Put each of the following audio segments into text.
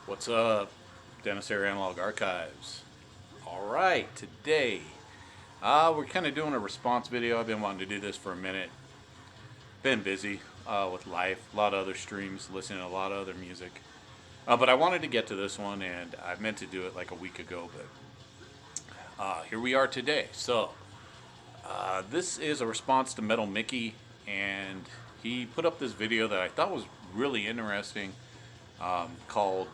What's up, Dennis Air Analog Archives? All right, today we're kind of doing a response video. I've been wanting to do this for a minute. Been busy with life, a lot of other streams, listening to a lot of other music. But I wanted to get to this one, and I meant to do it like a week ago, but here we are today. So this is a response to Metal Mickey, and he put up this video that I thought was really interesting, called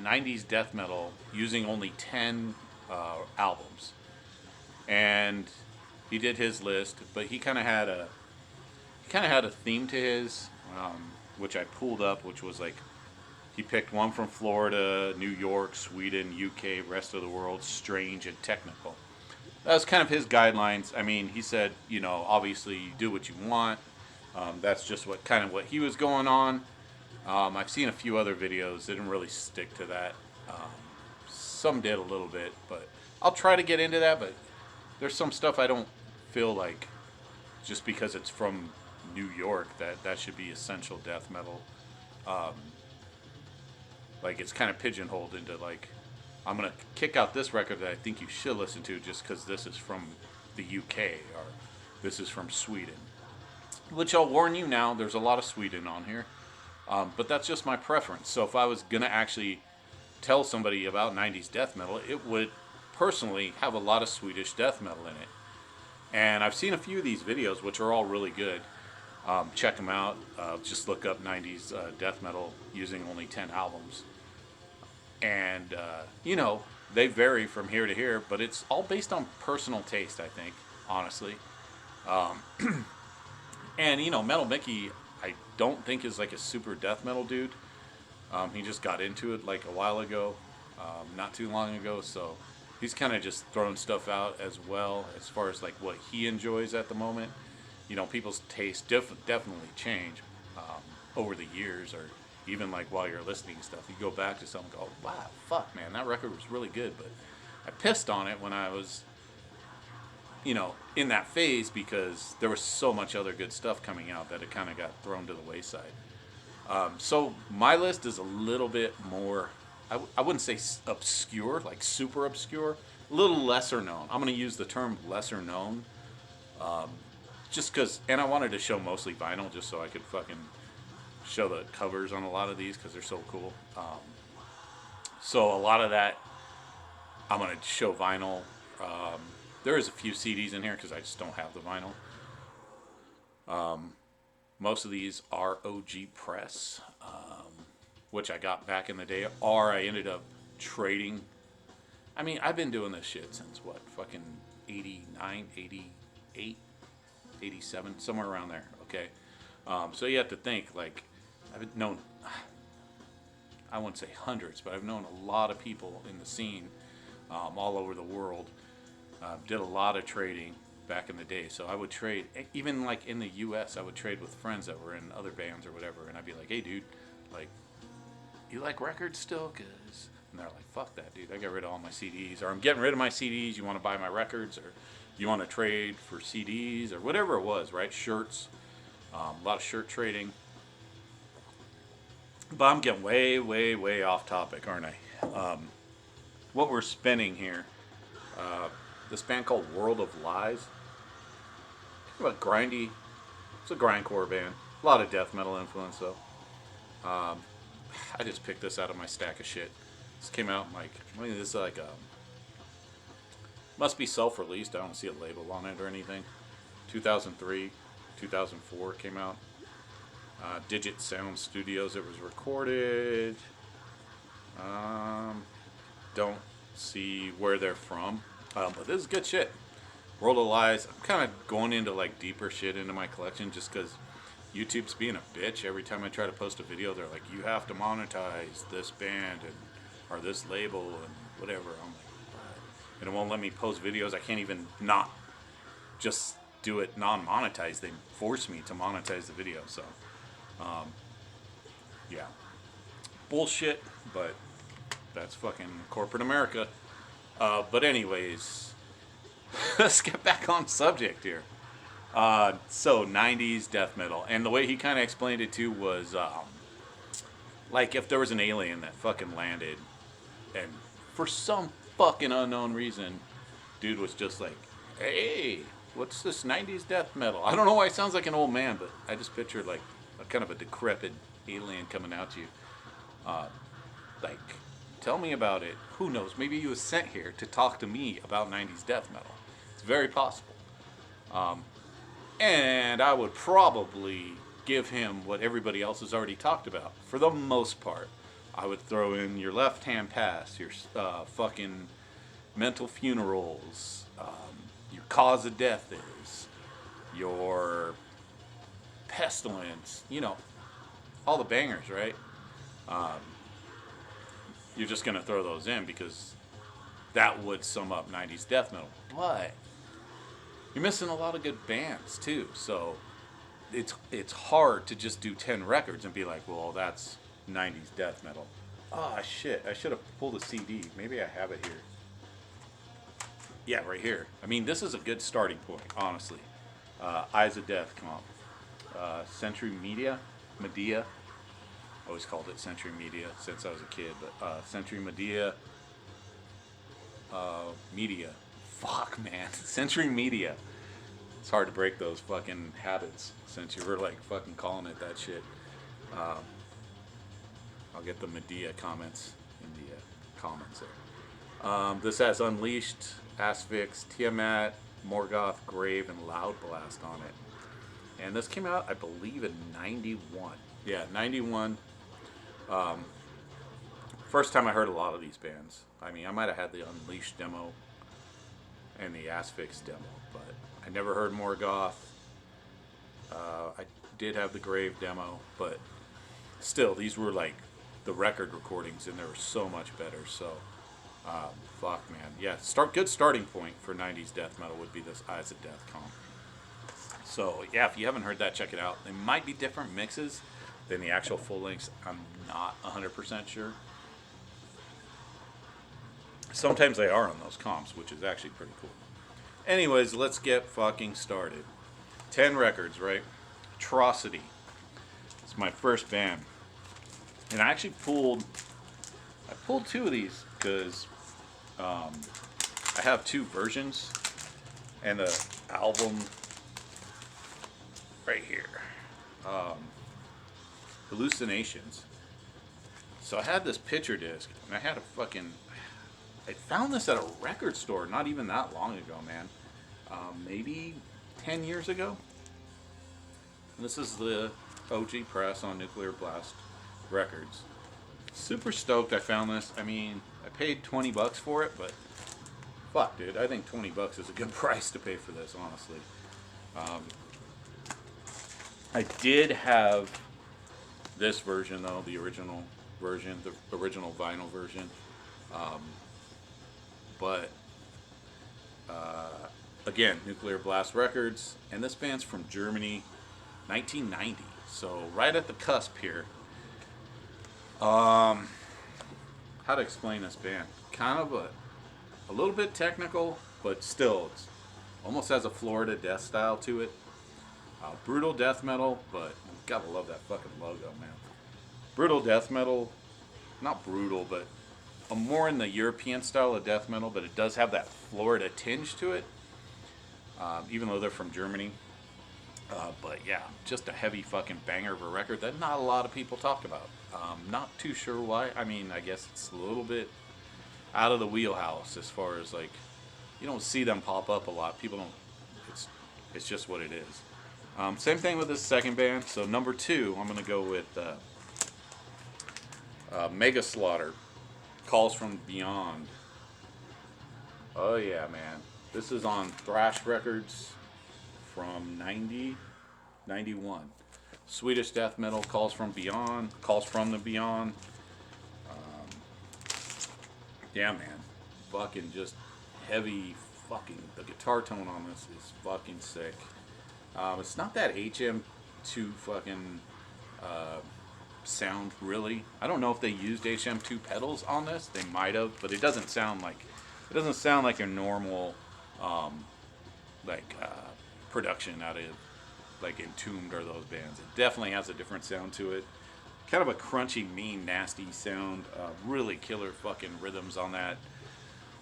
90's death metal using only 10 albums. And he did his list, but he kind of had a theme to his, which I pulled up, which was like he picked one from Florida, New York, Sweden, UK, rest of the world, strange and technical. That was kind of his guidelines. I mean, he said, obviously you do what you want. That's just what he was going on. I've seen a few other videos. Didn't really stick to that. Some did a little bit, but I'll try to get into that. But there's some stuff I don't feel like just because it's from New York that should be essential death metal. Like it's kind of pigeonholed into like I'm gonna kick out this record that I think you should listen to just because this is from the UK or this is from Sweden. Which I'll warn you now, there's a lot of Sweden on here. But that's just my preference. So if I was going to actually tell somebody about 90's death metal, it would personally have a lot of Swedish death metal in it. And I've seen a few of these videos, which are all really good. Check them out. Just look up 90's death metal using only 10 albums. And, they vary from here to here, but it's all based on personal taste, I think, honestly. And, Metal Mickey, I don't think is like a super death metal dude. He just got into it like a while ago, not too long ago. So he's kind of just throwing stuff out as well as far as like what he enjoys at the moment. People's tastes definitely change over the years, or even like while you're listening to stuff, you go back to something, and go, wow, fuck, man, that record was really good. But I pissed on it when I was in that phase because there was so much other good stuff coming out that it kind of got thrown to the wayside. So my list is a little bit more, I wouldn't say obscure, like super obscure, a little lesser known. I'm going to use the term lesser known just because, and I wanted to show mostly vinyl just so I could fucking show the covers on a lot of these because they're so cool. So a lot of that, I'm going to show vinyl. There is a few CDs in here because I just don't have the vinyl. Most of these are OG press, which I got back in the day, or I ended up trading. I mean, I've been doing this shit since what, fucking 89, 88, 87, somewhere around there, okay? So you have to think, like, I've known, I wouldn't say hundreds, but I've known a lot of people in the scene all over the world. Did a lot of trading back in the day. So I would trade, even like in the US, I would trade with friends that were in other bands or whatever. And I'd be like, hey, dude, like, you like records still? Cause, and they're like, fuck that, dude. I got rid of all my CDs. Or I'm getting rid of my CDs. You want to buy my records? Or you want to trade for CDs? Or whatever it was, right? Shirts. A lot of shirt trading. But I'm getting way, way, way off topic, aren't I? What we're spinning here. This band called World of Lies. Talk about grindy. It's a grindcore band. A lot of death metal influence though. I just picked this out of my stack of shit. This came out like, I mean, this is like a, must be self-released. I don't see a label on it or anything. 2003, 2004 came out. Digit Sound Studios. It was recorded. Don't see where they're from. But this is good shit. World of Lies. I'm kind of going into like deeper shit into my collection just because YouTube's being a bitch. Every time I try to post a video, they're like, you have to monetize this band and or this label and whatever. I'm like, and it won't let me post videos. I can't even not just do it non-monetized. They force me to monetize the video. So, yeah, bullshit. But that's fucking corporate America. But anyways, let's get back on subject here. So 90's death metal, and the way he kind of explained it too was Like if there was an alien that fucking landed, and for some fucking unknown reason, dude was just like, "Hey, what's this '90s death metal?" I don't know why it sounds like an old man, but I just pictured like a kind of a decrepit alien coming out to you. Uh, like, tell me about it. Who knows? Maybe he was sent here to talk to me about '90s death metal. It's very possible. And I would probably give him what everybody else has already talked about. For the most part, I would throw in your left hand pass, your fucking mental funerals, your cause of death is, your pestilence, you know, all the bangers, right? You're just going to throw those in because that would sum up 90s death metal. But you're missing a lot of good bands too. So it's hard to just do 10 records and be like, well, that's 90s death metal. Ah, shit. I should have pulled a CD. Maybe I have it here. Yeah, right here. I mean, this is a good starting point, honestly. Eyes of Death comp. Century Medea. I always called it Century Media since I was a kid, but Century Media. Media. Fuck, man. Century Media. It's hard to break those fucking habits since you were like fucking calling it that shit. I'll get the Medea comments in the comments there. This has Unleashed, Asphyx, Tiamat, Morgoth, Grave, and Loud Blast on it. And this came out, I believe, in 91. Yeah, 91. First time I heard a lot of these bands. I mean, I might have had the Unleashed demo and the Asphyx demo, but I never heard Morgoth. I did have the Grave demo, but still, these were like the record recordings, and they were so much better. So, fuck, man. Yeah, good starting point for 90s death metal would be this Eyes of Death comp. So, yeah, if you haven't heard that, check it out. They might be different mixes than the actual full lengths. I'm not 100% sure. Sometimes they are on those comps, which is actually pretty cool. Anyways, let's get fucking started. 10 records, right? Atrocity. It's my first band. And I actually pulled 2 of these because I have 2 versions and the album right here. Hallucinations. So I had this picture disc and I had I found this at a record store not even that long ago, man. Maybe 10 years ago. And this is the OG press on Nuclear Blast Records. Super stoked I found this. I mean, I paid $20 for it, but fuck, dude, I think $20 is a good price to pay for this, honestly. I did have this version, though, the original version, the original vinyl version. But again, Nuclear Blast Records, and this band's from Germany, 1990. So right at the cusp here. How to explain this band? Kind of a little bit technical, but still, it's almost has a Florida death style to it. Brutal death metal, but gotta love that fucking logo, man. Brutal death metal, not brutal, but more in the European style of death metal, but it does have that Florida tinge to it, even though they're from Germany. But yeah, just a heavy fucking banger of a record that not a lot of people talk about. Not too sure why. I mean, I guess it's a little bit out of the wheelhouse as far as like, you don't see them pop up a lot. People don't, it's just what it is. Same thing with this second band. So number 2, I'm going to go with Mega Slaughter. Calls from Beyond. Oh yeah, man. This is on Thrash Records from 91. Swedish death metal, Calls from Beyond, Calls from the Beyond. Yeah, man. Fucking just heavy fucking, the guitar tone on this is fucking sick. It's not that HM2 fucking sound, really. I don't know if they used HM2 pedals on this. They might have, but it doesn't sound like a normal production out of like Entombed or those bands. It definitely has a different sound to it. kind of a crunchy, mean, nasty sound. Really killer fucking rhythms on that.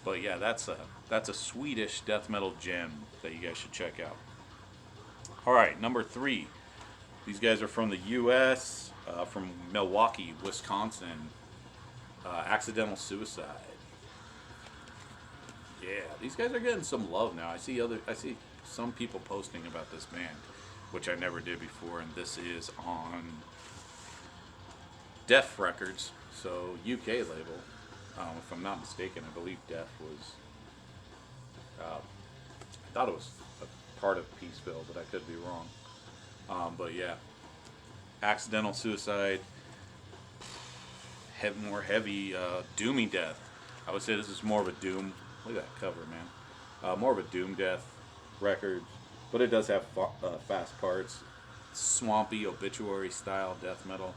But yeah, that's a Swedish death metal gem that you guys should check out. All right, number 3. These guys are from the U.S., from Milwaukee, Wisconsin. Accidental Suicide. Yeah, these guys are getting some love now. I see some people posting about this band, which I never did before, and this is on Def Records, so UK label. If I'm not mistaken, I believe Def was. I thought it was a part of Peaceville, but I could be wrong. But yeah, Accidental Suicide, more heavy, doomy death. I would say this is more of a doom. Look at that cover, man. More of a doom death record, but it does have fast parts. Swampy obituary style death metal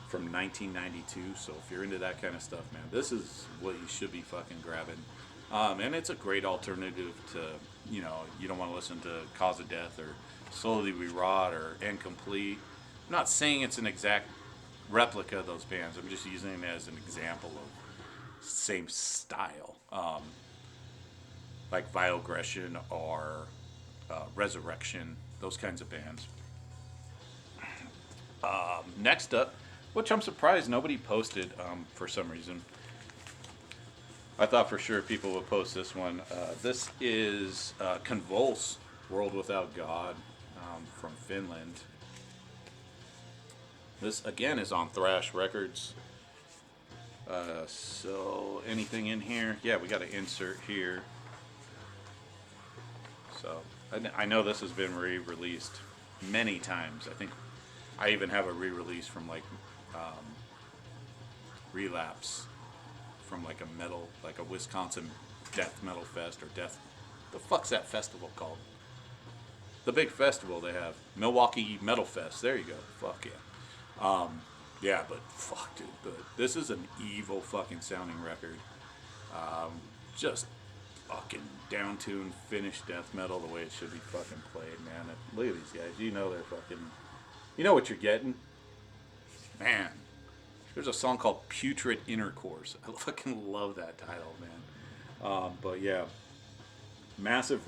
from 1992. So if you're into that kind of stuff, man, this is what you should be fucking grabbing. And it's a great alternative to, you don't want to listen to Cause of Death or Slowly We Rot or Incomplete. I'm not saying it's an exact replica of those bands. I'm just using it as an example of same style. Like Viogression or Resurrection, those kinds of bands. Next up, which I'm surprised nobody posted for some reason. I thought for sure people would post this one. This is Convulse, World Without God, from Finland. This, again, is on Thrash Records. So, anything in here? Yeah, we got an insert here. So, I know this has been re-released many times. I think I even have a re-release from, like, Relapse. From, like, a Wisconsin death metal fest, or the fuck's that festival called? The big festival they have. Milwaukee Metal Fest. There you go. Fuck yeah. Yeah, but fuck, dude. This is an evil fucking sounding record. Just fucking down-tuned, finished death metal the way it should be fucking played, man. Look at these guys. You know they're fucking... You know what you're getting. Man. There's a song called Putrid Intercourse. I fucking love that title, man. But yeah. Massive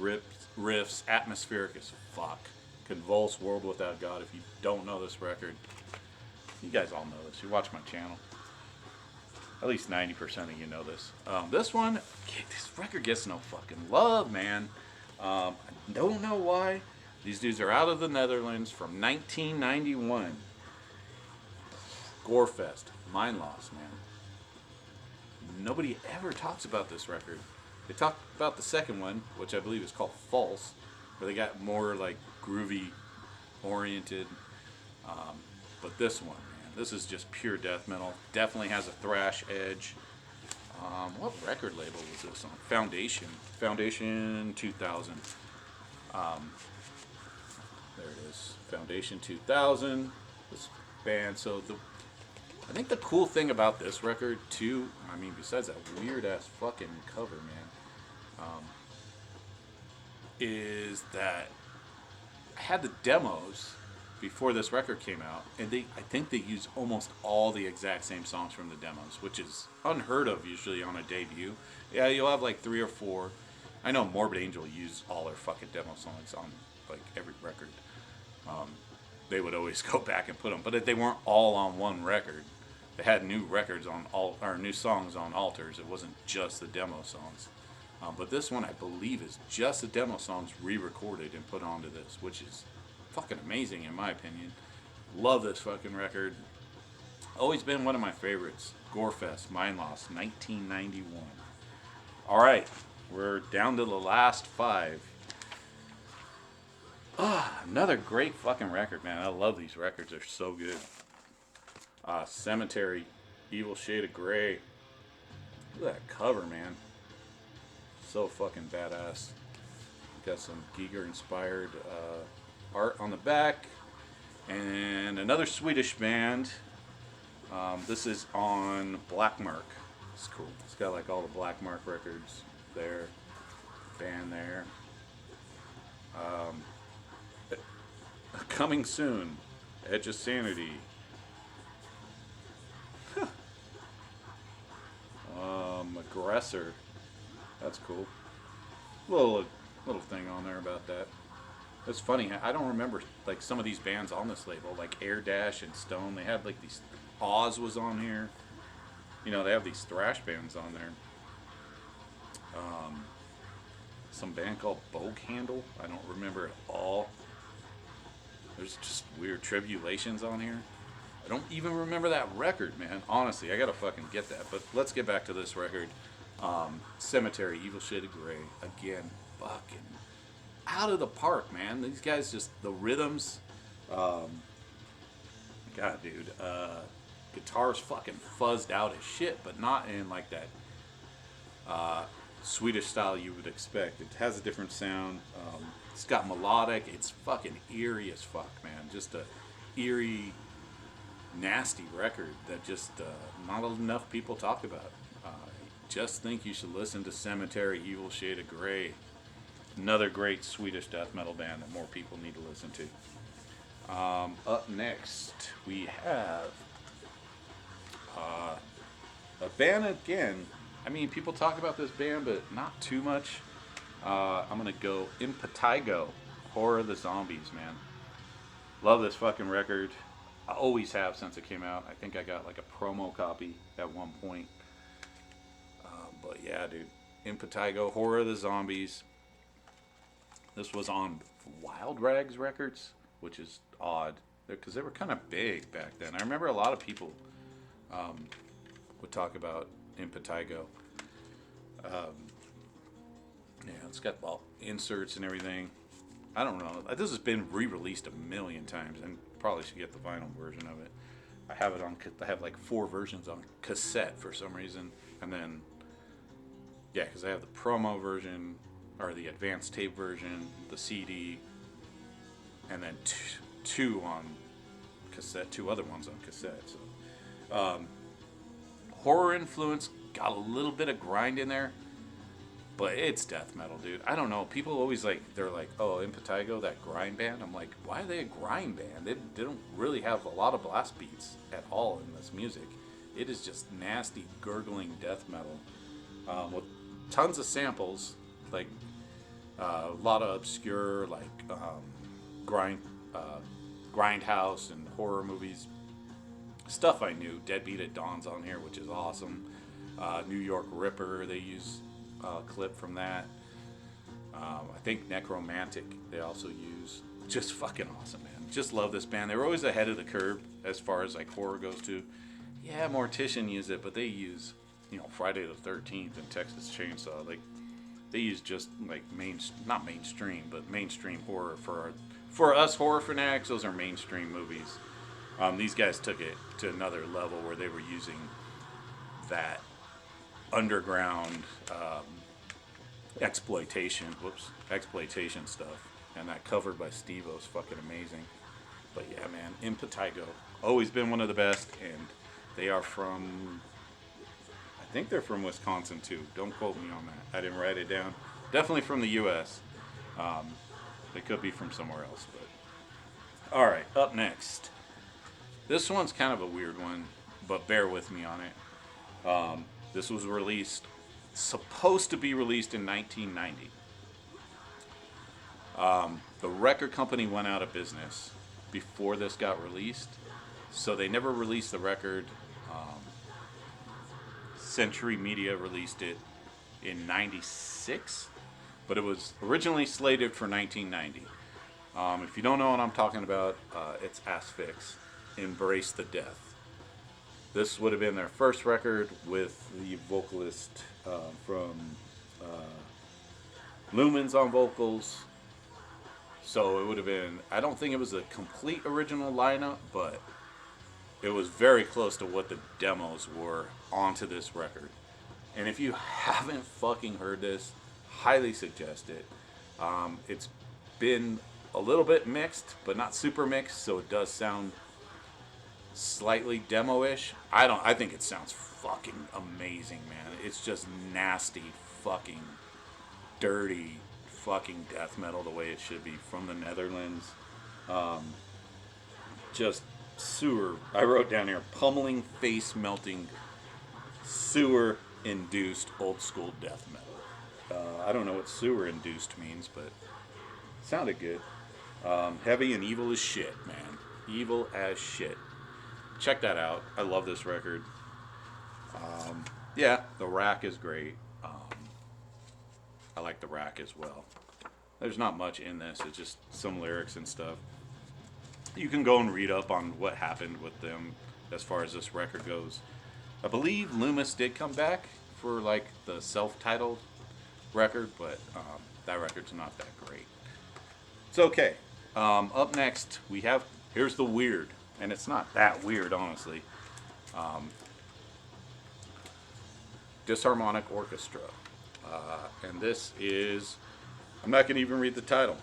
riffs, atmospheric as fuck. Convulse, World Without God. If you don't know this record... You guys all know this. You watch my channel. At least 90% of you know this. This one, this record gets no fucking love, man. I don't know why. These dudes are out of the Netherlands from 1991. Gorefest, Mind Loss, man. Nobody ever talks about this record. They talk about the second one, which I believe is called False, where they got more like groovy oriented. But this one, man, this is just pure death metal. Definitely has a thrash edge. What record label was this on? Foundation 2000. There it is. Foundation 2000. This band. So I think the cool thing about this record too, I mean, besides that weird ass fucking cover, man, is that I had the demos before this record came out, and I think they use almost all the exact same songs from the demos, which is unheard of usually on a debut. Yeah, you'll have like 3 or 4. I know Morbid Angel used all their fucking demo songs on like every record. They would always go back and put them, but they weren't all on one record. They had new records on new songs on alters. It wasn't just the demo songs. But this one, I believe, is just the demo songs re-recorded and put onto this, which is fucking amazing in my opinion. Love this fucking record. Always been one of my favorites. Gorefest, Mind Loss, 1991. Alright, we're down to the last 5. Another great fucking record, man. I love these records. They're so good. Cemetery, Evil Shade of Grey. Look at that cover, man. So fucking badass. Got some Giger-inspired art on the back. And another Swedish band. This is on Black Mark. It's cool. It's got like all the Black Mark records there. Band there. Coming soon. Edge of Sanity. Compressor. That's cool. Little thing on there about that. It's funny. I don't remember like some of these bands on this label, like Air Dash and Stone. They had like these. Oz was on here. You know, they have these thrash bands on there. Some band called Bogue Handle. I don't remember at all. There's just weird Tribulations on here. I don't even remember that record, man. Honestly, I gotta fucking get that. But let's get back to this record. Cemetery, Evil Shade of Grey. Again, fucking out of the park, man. These guys just, the rhythms. God, dude. Guitar's fucking fuzzed out as shit, but not in like that Swedish style you would expect. It has a different sound. It's got melodic. It's fucking eerie as fuck, man. Just a eerie, nasty record that just not enough people talk about. Just think you should listen to Cemetery, Evil Shade of Grey. Another great Swedish death metal band that more people need to listen to. Up next, we have a band again. I mean, people talk about this band, but not too much. I'm going to go Impetigo, Horror of the Zombies, man. Love this fucking record. I always have since it came out. I think I got like a promo copy at one point. But yeah, dude. Impetigo, Horror of the Zombies. This was on Wild Rags Records, which is odd. Because they were kind of big back then. I remember a lot of people would talk about Impetigo. Yeah, it's got inserts and everything. I don't know. This has been re-released a million times, and probably should get the vinyl version of it. I have like 4 versions on cassette for some reason, and then yeah, because I have the promo version or the advanced tape version, the CD, and then two on cassette, 2 other ones on cassette. So, horror influence, got a little bit of grind in there, but it's death metal, dude. I don't know. People always they're like, oh, Impetigo, that grind band. I'm like, why are they a grind band? They don't really have a lot of blast beats at all in this music. It is just nasty, gurgling death metal with tons of samples, like a lot of obscure, like grindhouse and horror movies. Stuff I knew. Deadbeat at Dawn's on here, which is awesome. New York Ripper, they use a clip from that. I think Necromantic they also use. Just fucking awesome, man. Just love this band. They were always ahead of the curve as far as like horror goes too. Yeah, Mortician use it, but they use, Friday the 13th and Texas Chainsaw. Like, they use just like not mainstream, but mainstream horror for us horror fanatics. Those are mainstream movies. These guys took it to another level where they were using that underground exploitation stuff, and that cover by Steve-O's fucking amazing. But yeah, man, Impetigo, always been one of the best, and they are from, I think they're from Wisconsin too. Don't quote me on that. I didn't write it down. Definitely from the U.S. They could be from somewhere else, but all right. Up next, this one's kind of a weird one, but bear with me on it. This was supposed to be released in 1990. The record company went out of business before this got released, so they never released the record. Century Media released it in 96, but it was originally slated for 1990. If you don't know what I'm talking about, it's Asphyx, Embrace the Death. This would have been their first record with the vocalist from Lumens on vocals. So it would have been, I don't think it was a complete original lineup, but it was very close to what the demos were onto this record. And if you haven't fucking heard this, highly suggest it. It's been a little bit mixed, but not super mixed, so it does sound slightly demo-ish. I think it sounds fucking amazing, man. It's just nasty, fucking dirty, fucking death metal the way it should be, from the Netherlands. Just sewer. I wrote down here, pummeling, face melting, sewer induced old school death metal. I don't know what sewer induced means, but sounded good. Heavy and evil as shit, man. Evil as shit. Check that out. I love this record. Yeah, the rack is great. I like the rack as well. There's not much in this. It's just some lyrics and stuff. You can go and read up on what happened with them as far as this record goes. I believe Loomis did come back for like the self-titled record, but that record's not that great. It's okay. Up next, we have, here's the weird, and it's not that weird, honestly. Disharmonic Orchestra. And this is, I'm not going to even read the title,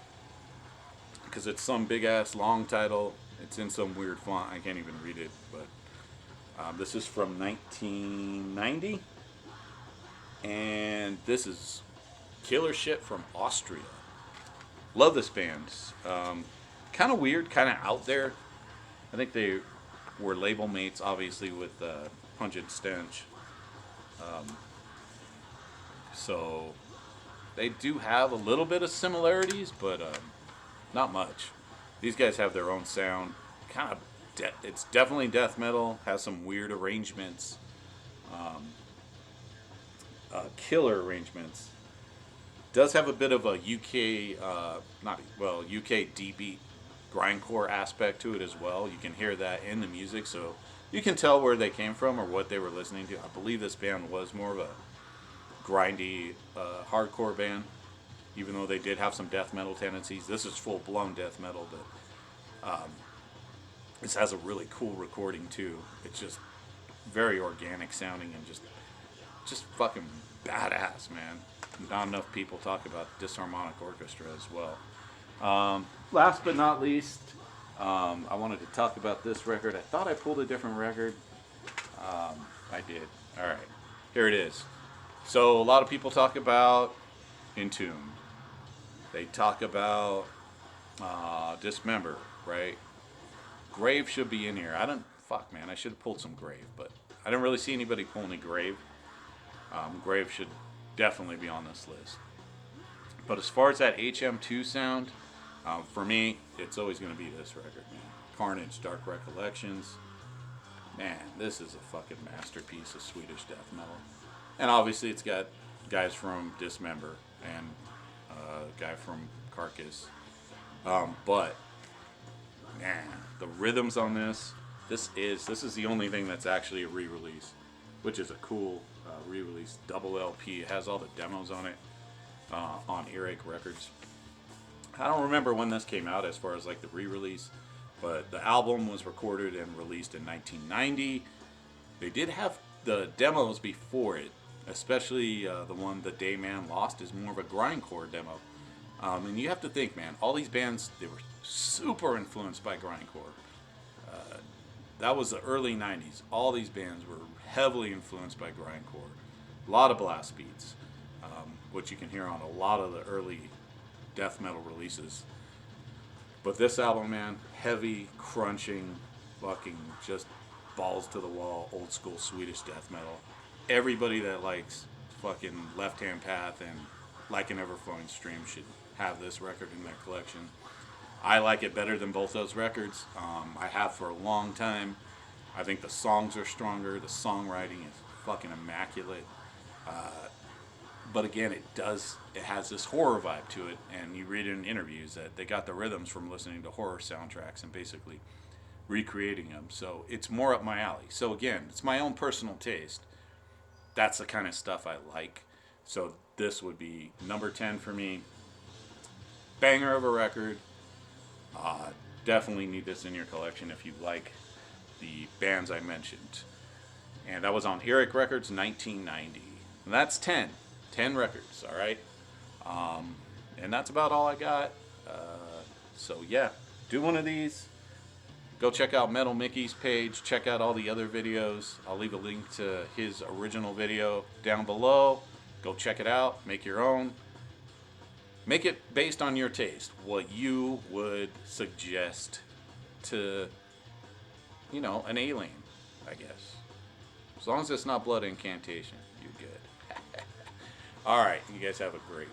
because it's some big ass long title. It's in some weird font. I can't even read it, but this is from 1990. And this is killer shit from Austria. Love this band. Kind of weird, kind of out there. I think they were label mates, obviously, with Pungent Stench. So they do have a little bit of similarities, but not much. These guys have their own sound. Kind of, it's definitely death metal. Has some weird arrangements. Killer arrangements. Does have a bit of a UK, UK D-beat grindcore aspect to it as well. You can hear that in the music, so you can tell where they came from or what they were listening to. I believe this band was more of a grindy, hardcore band, even though they did have some death metal tendencies. This is full-blown death metal, but this has a really cool recording too. It's just very organic sounding and just fucking badass, man. Not enough people talk about Disharmonic Orchestra as well. Last but not least, I wanted to talk about this record. I thought I pulled a different record. I did. All right, here it is. So a lot of people talk about Entombed. They talk about Dismember, right? Grave should be in here. Fuck, man, I should have pulled some Grave, but I didn't really see anybody pull any Grave. Grave should definitely be on this list. But as far as that HM2 sound, for me, it's always going to be this record, man. Carnage, Dark Recollections. Man, this is a fucking masterpiece of Swedish death metal. And obviously it's got guys from Dismember and a guy from Carcass. But, man, the rhythms on this is the only thing that's actually a re-release, which is a cool re-release double LP. It has all the demos on it on Earache Records. I don't remember when this came out as far as like the re-release, but the album was recorded and released in 1990. They did have the demos before it, especially the one The Day Man Lost is more of a grindcore demo. And you have to think, man, all these bands, they were super influenced by grindcore. That was the early 90s. All these bands were heavily influenced by grindcore. A lot of blast beats, which you can hear on a lot of the early death metal releases. But this album, man, heavy, crunching, fucking just balls to the wall, old school Swedish death metal. Everybody that likes fucking Left Hand Path and Like an Ever-Flowing Stream should have this record in their collection. I like it better than both those records. I have for a long time. I think the songs are stronger. The songwriting is fucking immaculate. But again, it has this horror vibe to it, and you read in interviews that they got the rhythms from listening to horror soundtracks and basically recreating them. So it's more up my alley. So again, it's my own personal taste. That's the kind of stuff I like. So this would be number 10 for me. Banger of a record. Definitely need this in your collection if you like the bands I mentioned. And that was on Earache Records, 1990. And that's 10 records, all right? And that's about all I got. So yeah, do one of these. Go check out Metal Mickey's page. Check out all the other videos. I'll leave a link to his original video down below. Go check it out. Make your own. Make it based on your taste. What you would suggest to, an alien, I guess. As long as it's not blood incantation, you're good. All right, you guys have a great